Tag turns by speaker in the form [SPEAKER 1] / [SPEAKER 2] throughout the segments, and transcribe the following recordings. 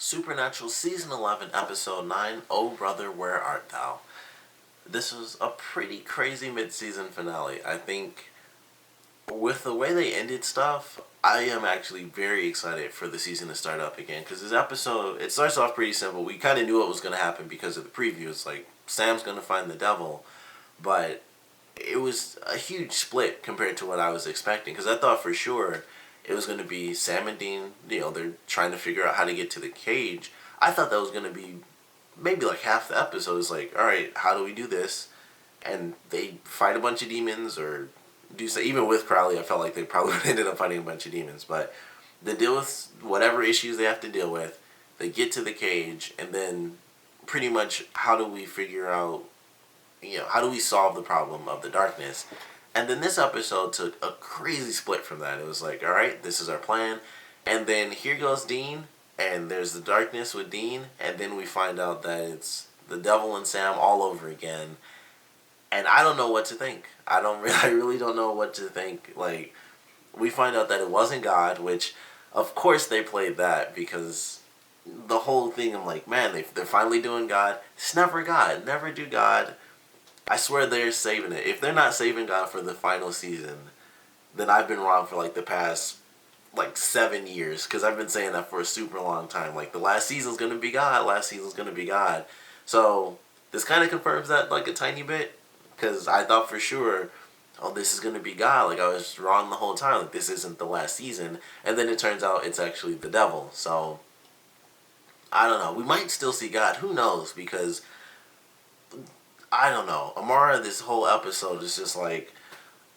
[SPEAKER 1] Supernatural Season 11, Episode 9, Oh Brother, Where Art Thou? This was a pretty crazy mid-season finale. I think with the way they ended stuff, I am actually very excited for the season to start up again. Because this episode, it starts off pretty simple. We kind of knew what was going to happen because of the preview. It's like, Sam's going to find the devil. But it was a huge split compared to what I was expecting. Because I thought for sure it was going to be Sam and Dean, they're trying to figure out how to get to the cage. I thought that was going to be maybe like half the episode. It's like, alright, how do we do this? And they fight a bunch of demons or do so. Even with Crowley, I felt like they probably would have ended up fighting a bunch of demons. But they deal with whatever issues they have to deal with. They get to the cage, and then pretty much how do we figure out, how do we solve the problem of the darkness? And then this episode took a crazy split from that. It was like, all right, this is our plan. And then here goes Dean, and there's the darkness with Dean, and then we find out that it's the devil and Sam all over again. And I don't know what to think. I really don't know what to think. Like, we find out that it wasn't God, which, of course, they played that because the whole thing, I'm like, man, they're finally doing God. It's never God. Never do God. I swear they're saving it. If they're not saving God for the final season, then I've been wrong for like the past 7 years, because I've been saying that for a super long time. Like, the last season's gonna be God. Last season's gonna be God. So this kind of confirms that like a tiny bit, because I thought for sure, oh, this is gonna be God. Like, I was wrong the whole time. Like, this isn't the last season, and then it turns out it's actually the devil. So I don't know. We might still see God. Who knows? Because I don't know. Amara, this whole episode is just like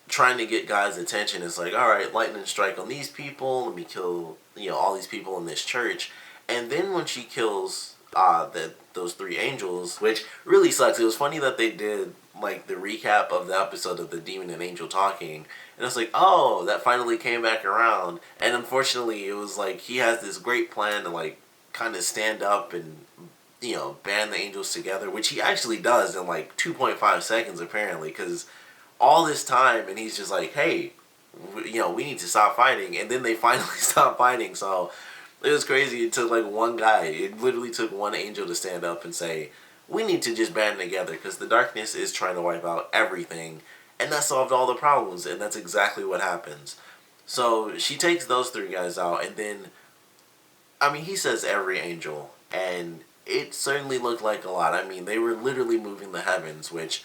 [SPEAKER 1] trying to get God's attention. It's like, all right, lightning strike on these people. Let me kill, all these people in this church. And then when she kills those three angels, which really sucks. It was funny that they did like the recap of the episode of the demon and angel talking, and it's like, oh, that finally came back around. And unfortunately, it was like he has this great plan to like kind of stand up and band the angels together, which he actually does in like 2.5 seconds apparently, because all this time, and he's just like, hey, we need to stop fighting, and then they finally stop fighting. So it was crazy. It took like one guy. It literally took one angel to stand up and say, we need to just band together because the darkness is trying to wipe out everything, and that solved all the problems, and that's exactly what happens. So she takes those three guys out, and then, I mean, he says every angel, and it certainly looked like a lot. I mean, they were literally moving the heavens, which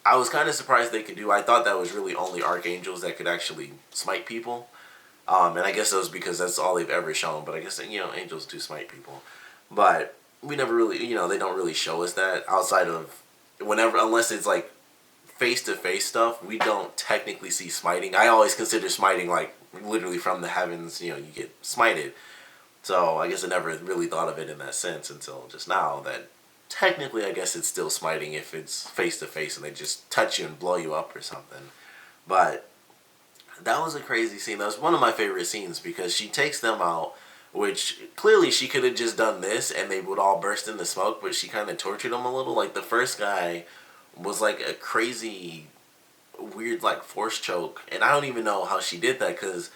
[SPEAKER 1] I was kind of surprised they could do. I thought that was really only archangels that could actually smite people. And I guess that was because that's all they've ever shown. But I guess, angels do smite people. But we never really, they don't really show us that outside of whenever, unless it's like face-to-face stuff, we don't technically see smiting. I always consider smiting like literally from the heavens, you get smited. So I guess I never really thought of it in that sense until just now, that technically I guess it's still smiting if it's face to face and they just touch you and blow you up or something. But that was a crazy scene. That was one of my favorite scenes because she takes them out, which clearly she could have just done this and they would all burst into smoke, but she kind of tortured them a little. Like, the first guy was like a crazy, weird, like, force choke, and I don't even know how she did that, because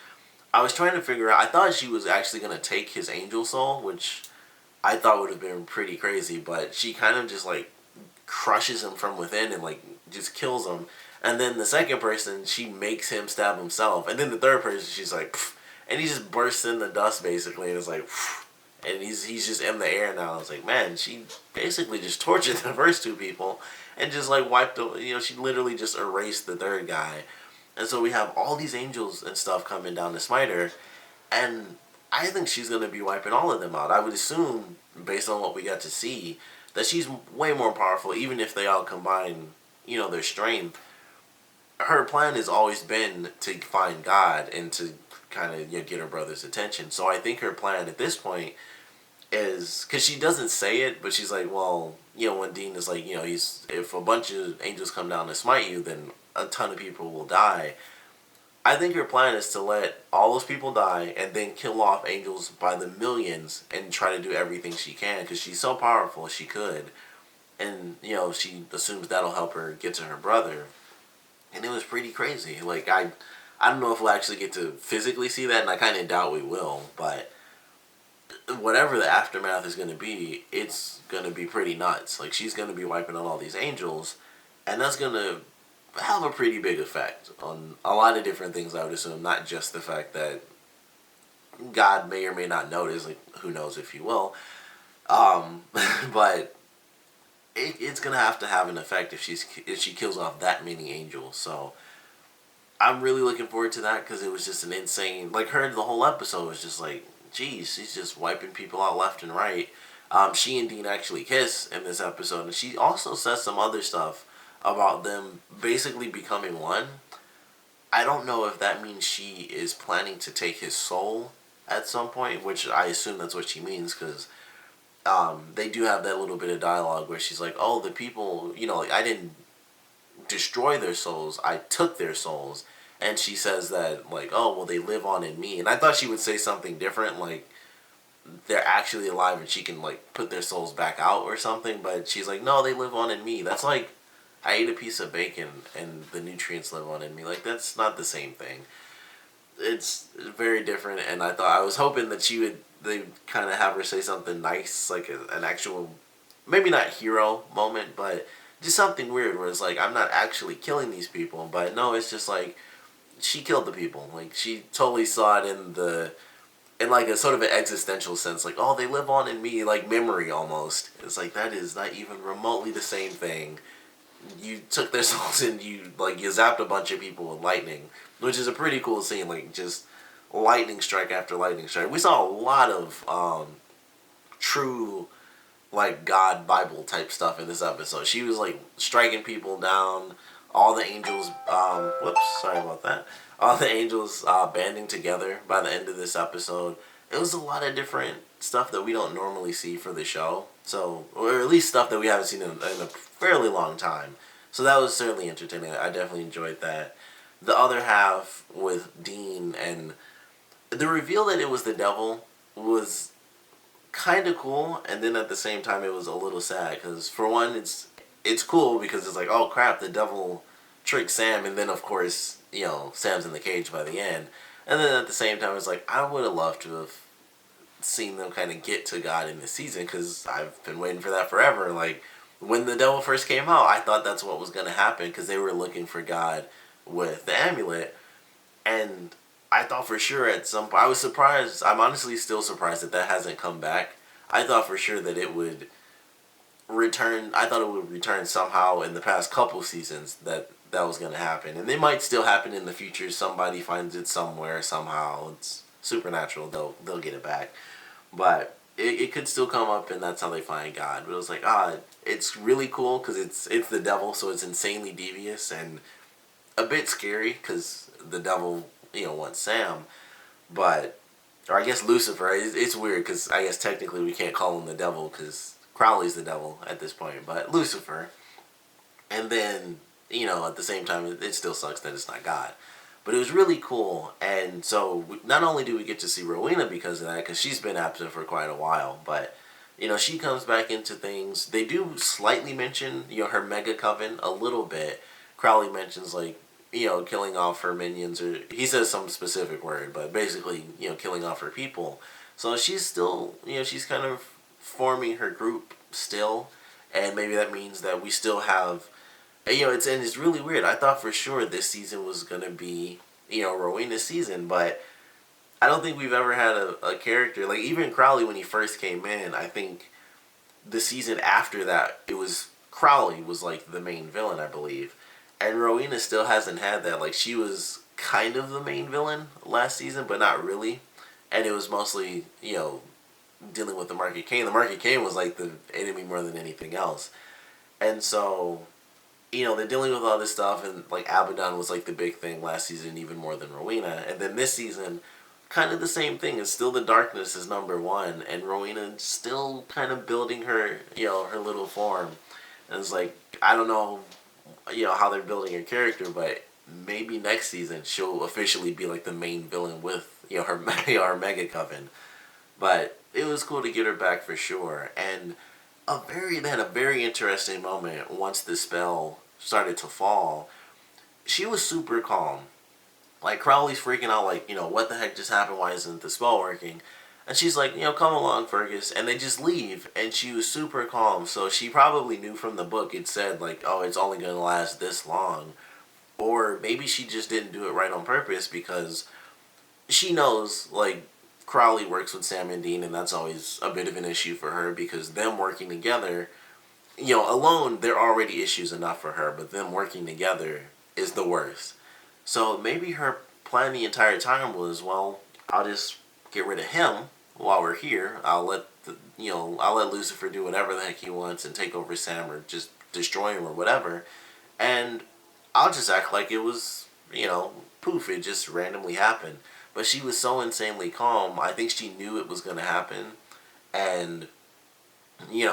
[SPEAKER 1] I was trying to figure out, I thought she was actually going to take his angel soul, which I thought would have been pretty crazy, but she kind of just like crushes him from within and like just kills him. And then the second person, she makes him stab himself. And then the third person, she's like, pff, and he just bursts in the dust basically, and it's like, pff, and he's just in the air now. It's like, man, she basically just tortured the first two people and just like wiped, she literally just erased the third guy. And so we have all these angels and stuff coming down to smite her, and I think she's going to be wiping all of them out. I would assume, based on what we got to see, that she's way more powerful, even if they all combine, their strength. Her plan has always been to find God and to kind of get her brother's attention. So I think her plan at this point is, because she doesn't say it, but she's like, well, when Dean is like, if a bunch of angels come down to smite you, then a ton of people will die. I think her plan is to let all those people die and then kill off angels by the millions and try to do everything she can, because she's so powerful she could. And, she assumes that'll help her get to her brother. And it was pretty crazy. Like, I don't know if we'll actually get to physically see that, and I kind of doubt we will, but whatever the aftermath is going to be, it's going to be pretty nuts. Like, she's going to be wiping out all these angels, and that's going to have a pretty big effect on a lot of different things, I would assume. Not just the fact that God may or may not notice, like, who knows if he will. But it's going to have an effect if she kills off that many angels. So I'm really looking forward to that, because it was just an insane, like, her the whole episode was just like, geez, she's just wiping people out left and right. She and Dean actually kiss in this episode, and she also says some other stuff about them basically becoming one. I don't know if that means she is planning to take his soul at some point, which I assume that's what she means, because they do have that little bit of dialogue where she's like, oh, the people, like, I didn't destroy their souls, I took their souls. And she says that, like, oh, well, they live on in me. And I thought she would say something different, like, they're actually alive and she can, like, put their souls back out or something. But she's like, no, they live on in me. That's like, I ate a piece of bacon and the nutrients live on in me. Like, that's not the same thing. It's very different. And I was hoping that they kind of have her say something nice, like an actual, maybe not hero moment, but just something weird where it's like, I'm not actually killing these people. But no, it's just like, she killed the people. Like, she totally saw it in like a sort of an existential sense. Like, oh, they live on in me, like memory almost. It's like, that is not even remotely the same thing. You took their souls and you zapped a bunch of people with lightning, which is a pretty cool scene. Like, just lightning strike after lightning strike. We saw a lot of true, like, God Bible type stuff in this episode. She was like striking people down. All the angels, whoops, sorry about that. All the angels banding together by the end of this episode. It was a lot of different stuff that we don't normally see for the show. So, or at least stuff that we haven't seen in a fairly long time. So that was certainly entertaining. I definitely enjoyed that. The other half with Dean, and the reveal that it was the devil was kind of cool, and then at the same time it was a little sad, because for one, it's cool because it's like, oh crap, the devil tricked Sam, and then of course, Sam's in the cage by the end. And then at the same time, it's like, I would have loved to have seen them kind of get to God in this season, because I've been waiting for that forever. Like, when the devil first came out, I thought that's what was going to happen, because they were looking for God with the amulet, and I thought for sure at some point, I was surprised, I'm honestly still surprised that hasn't come back. I thought for sure that it would return. I thought it would return somehow in the past couple seasons, that was going to happen, and it might still happen in the future. Somebody finds it somewhere somehow. It's supernatural. They'll get it back, but it could still come up, and that's how they find God. But it was like, it's really cool because it's the devil, so it's insanely devious and a bit scary, because the devil wants Sam, but, or I guess Lucifer. It's weird because I guess technically we can't call him the devil because Crowley's the devil at this point, but Lucifer. And then, at the same time, it still sucks that it's not God. But it was really cool, and so not only do we get to see Rowena because of that, because she's been absent for quite a while, but, she comes back into things. They do slightly mention, her mega coven a little bit. Crowley mentions, like, killing off her minions, or he says some specific word, but basically, killing off her people. So she's still, she's kind of forming her group still, and maybe that means that we still have, it's really weird. I thought for sure this season was gonna be, Rowena's season, but I don't think we've ever had a character, like, even Crowley when he first came in, I think the season after that, it was, Crowley was, like, the main villain, I believe. And Rowena still hasn't had that. Like, she was kind of the main villain last season, but not really. And it was mostly, dealing with the Market Cane. The Market Cane was, like, the enemy more than anything else. And so, they're dealing with all this stuff, and, like, Abaddon was, like, the big thing last season, even more than Rowena. And then this season, kind of the same thing. It's still the darkness is number one, and Rowena still kind of building her, her little form. And it's like, I don't know, how they're building her character, but maybe next season she'll officially be like the main villain with, her mega coven. But it was cool to get her back for sure. And they had a very interesting moment once the spell started to fall. She was super calm. Like, Crowley's freaking out, like, what the heck just happened? Why isn't the spell working? And she's like, come along, Fergus. And they just leave. And she was super calm. So she probably knew from the book it said, like, oh, it's only going to last this long. Or maybe she just didn't do it right on purpose because she knows, like, Crowley works with Sam and Dean, and that's always a bit of an issue for her because them working together, alone, they're already issues enough for her, but them working together is the worst. So maybe her plan the entire time was, well, I'll just get rid of him while we're here. I'll let Lucifer do whatever the heck he wants and take over Sam or just destroy him or whatever. And I'll just act like it was, poof, it just randomly happened. But she was so insanely calm. I think she knew it was going to happen. And,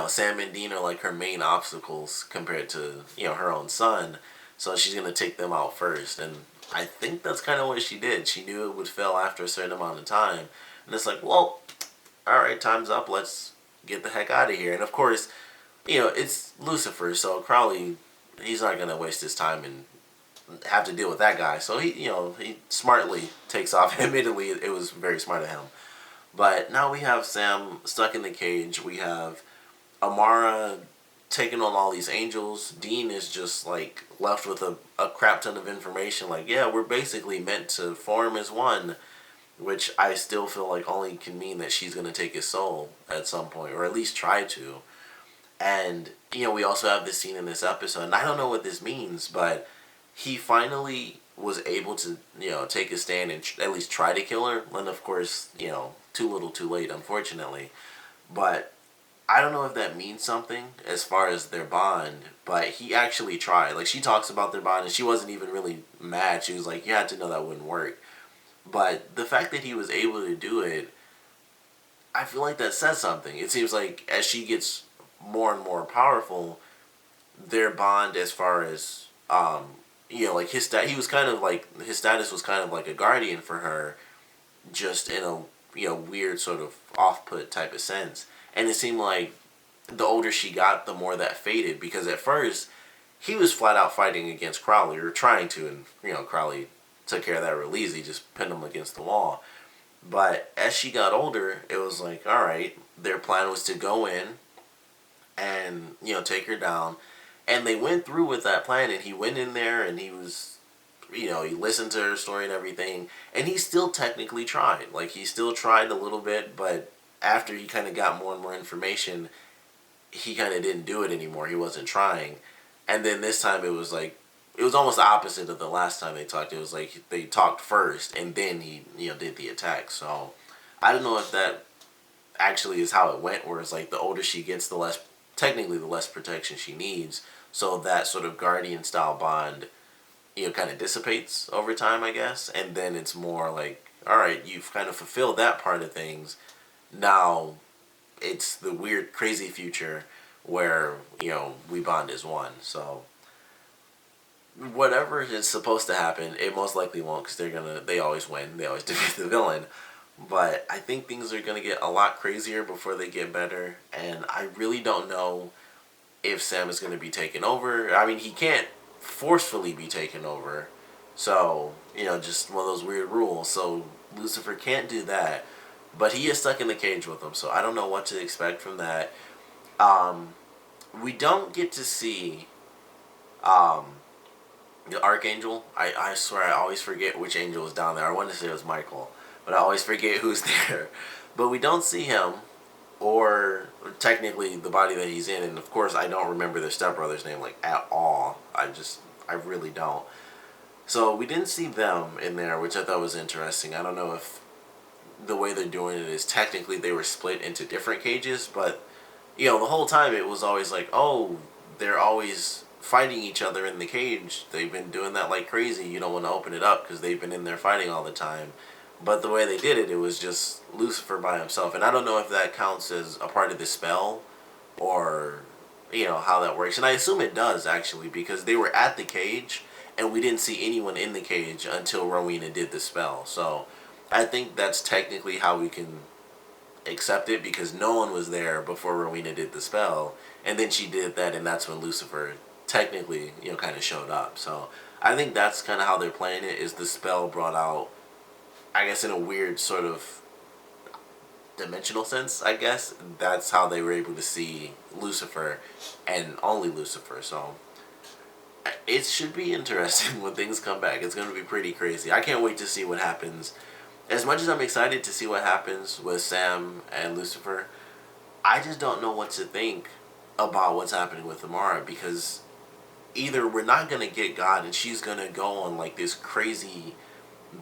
[SPEAKER 1] Sam and Dean are like her main obstacles compared to, her own son. So she's going to take them out first. And I think that's kind of what she did. She knew it would fail after a certain amount of time. And it's like, well, alright, time's up. Let's get the heck out of here. And of course, it's Lucifer. So Crowley, he's not going to waste his time and have to deal with that guy. So he smartly takes off. Admittedly, it was very smart of him. But now we have Sam stuck in the cage. We have Amara taking on all these angels. Dean is just like left with a crap ton of information. Like, yeah, we're basically meant to form as one. Which I still feel like only can mean that she's going to take his soul at some point. Or at least try to. And, we also have this scene in this episode. And I don't know what this means, but he finally was able to, take a stand and at least try to kill her. And of course, too little too late, unfortunately. But I don't know if that means something as far as their bond, but he actually tried. Like, she talks about their bond, and she wasn't even really mad. She was like, you had to know that wouldn't work. But the fact that he was able to do it, I feel like that says something. It seems like as she gets more and more powerful, their bond as far as, like he was kind of like, his status was kind of like a guardian for her, just in a, weird sort of off-put type of sense. And it seemed like the older she got, the more that faded, because at first, he was flat out fighting against Crowley, or trying to, and, Crowley took care of that real easy, just pinned him against the wall. But as she got older, it was like, alright, their plan was to go in and, take her down. And they went through with that plan, and he went in there, and he was, he listened to her story and everything, and he still technically tried. Like, he still tried a little bit, but after he kind of got more and more information, he kind of didn't do it anymore. He wasn't trying. And then this time it was like, it was almost the opposite of the last time they talked. It was like they talked first, and then he, did the attack. So I don't know if that actually is how it went, where it's like the older she gets, the less, technically the less protection she needs. So that sort of guardian style bond, kind of dissipates over time, I guess. And then it's more like, alright, you've kind of fulfilled that part of things. Now it's the weird, crazy future where, we bond as one. So whatever is supposed to happen, it most likely won't, because they always win. They always defeat the villain. But I think things are going to get a lot crazier before they get better. And I really don't know if Sam is going to be taken over. I mean, he can't forcefully be taken over. So, just one of those weird rules. So Lucifer can't do that. But he is stuck in the cage with them. So I don't know what to expect from that. We don't get to see the Archangel. I swear I always forget which angel is down there. I want to say it was Michael, but I always forget who's there. But we don't see him, or technically the body that he's in. And of course I don't remember their stepbrother's name, like, at all. I really don't. So we didn't see them in there, which I thought was interesting. I don't know if the way they're doing it is technically they were split into different cages, but the whole time it was always like, oh, they're always fighting each other in the cage. They've been doing that like crazy. You don't want to open it up because they've been in there fighting all the time. But the way they did it, it was just Lucifer by himself. And I don't know if that counts as a part of the spell, or, how that works. And I assume it does, actually, because they were at the cage, and we didn't see anyone in the cage until Rowena did the spell. So I think that's technically how we can accept it, because no one was there before Rowena did the spell. And then she did that, and that's when Lucifer technically, kind of showed up. So I think that's kind of how they're playing it, is the spell brought out, I guess, in a weird sort of dimensional sense, I guess. That's how they were able to see Lucifer and only Lucifer. So it should be interesting when things come back. It's going to be pretty crazy. I can't wait to see what happens. As much as I'm excited to see what happens with Sam and Lucifer, I just don't know what to think about what's happening with Amara, because either we're not going to get God and she's going to go on like this crazy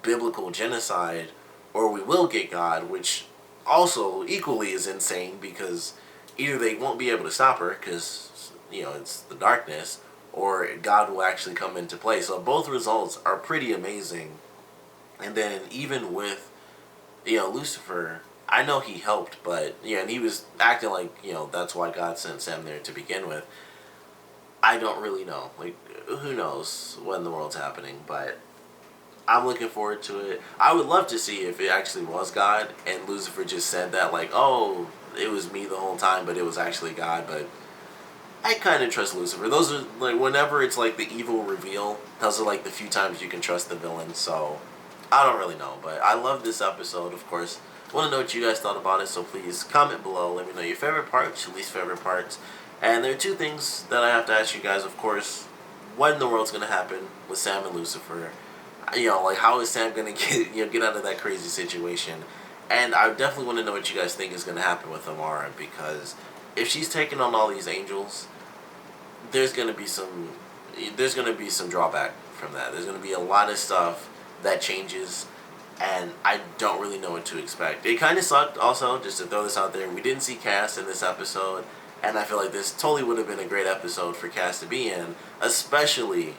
[SPEAKER 1] biblical genocide, or we will get God, which also equally is insane, because either they won't be able to stop her because, you know, it's the darkness, or God will actually come into play. So both results are pretty amazing. And then even with, you know, Lucifer, I know he helped, but, yeah, and he was acting like, you know, that's why God sent Sam there to begin with. I don't really know. Like, who knows when the world's happening, but I'm looking forward to it. I would love to see if it actually was God and Lucifer just said that, like, oh, it was me the whole time, but it was actually God. But I kind of trust Lucifer. Those are, like, whenever it's, like, the evil reveal, those are, like, the few times you can trust the villain. So I don't really know, but I love this episode, of course. I want to know what you guys thought about it, so please comment below. Let me know your favorite parts, your least favorite parts. And there are two things that I have to ask you guys, of course. What in the world's going to happen with Sam and Lucifer? You know, like, how is Sam going to get out of that crazy situation? And I definitely want to know what you guys think is going to happen with Amara, because if she's taking on all these angels, there's going to be some drawback from that. There's going to be a lot of stuff that changes, and I don't really know what to expect. It kind of sucked also, just to throw this out there, we didn't see Cass in this episode, and I feel like this totally would have been a great episode for Cass to be in, especially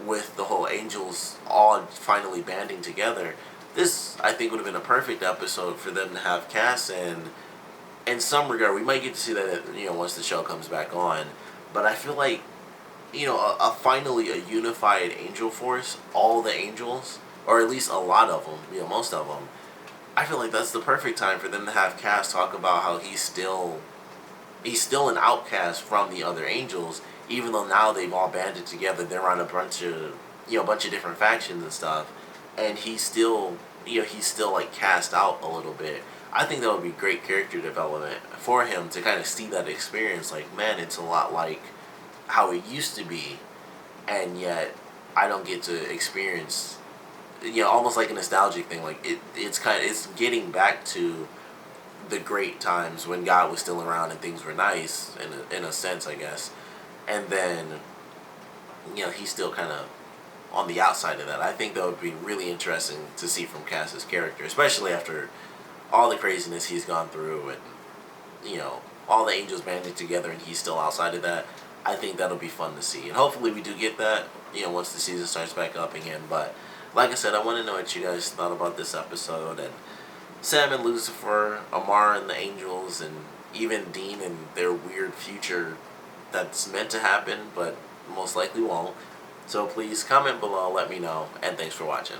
[SPEAKER 1] with the whole angels all finally banding together. This, I think, would have been a perfect episode for them to have Cass in some regard. We might get to see that, you know, once the show comes back on, but I feel like, you know, finally a unified angel force, all the angels, or at least a lot of them, you know, most of them, I feel like that's the perfect time for them to have Cass talk about how he's still an outcast from the other angels, even though now they've all banded together. They're on a bunch of different factions and stuff, and he's still like cast out a little bit. I think that would be great character development for him to kind of see that experience. Like, man, it's a lot like how it used to be, and yet I don't get to experience, you know, almost like a nostalgic thing. Like, it's getting back to the great times when God was still around and things were nice, in a sense, I guess. And then, you know, he's still kind of on the outside of that. I think that would be really interesting to see from Cass's character, especially after all the craziness he's gone through, and, you know, all the angels banding together and he's still outside of that. I think that'll be fun to see, and hopefully we do get that, you know, once the season starts back up again. But like I said, I want to know what you guys thought about this episode, and Sam and Lucifer, Amara and the angels, and even Dean and their weird future that's meant to happen but most likely won't. So please comment below, let me know, and thanks for watching.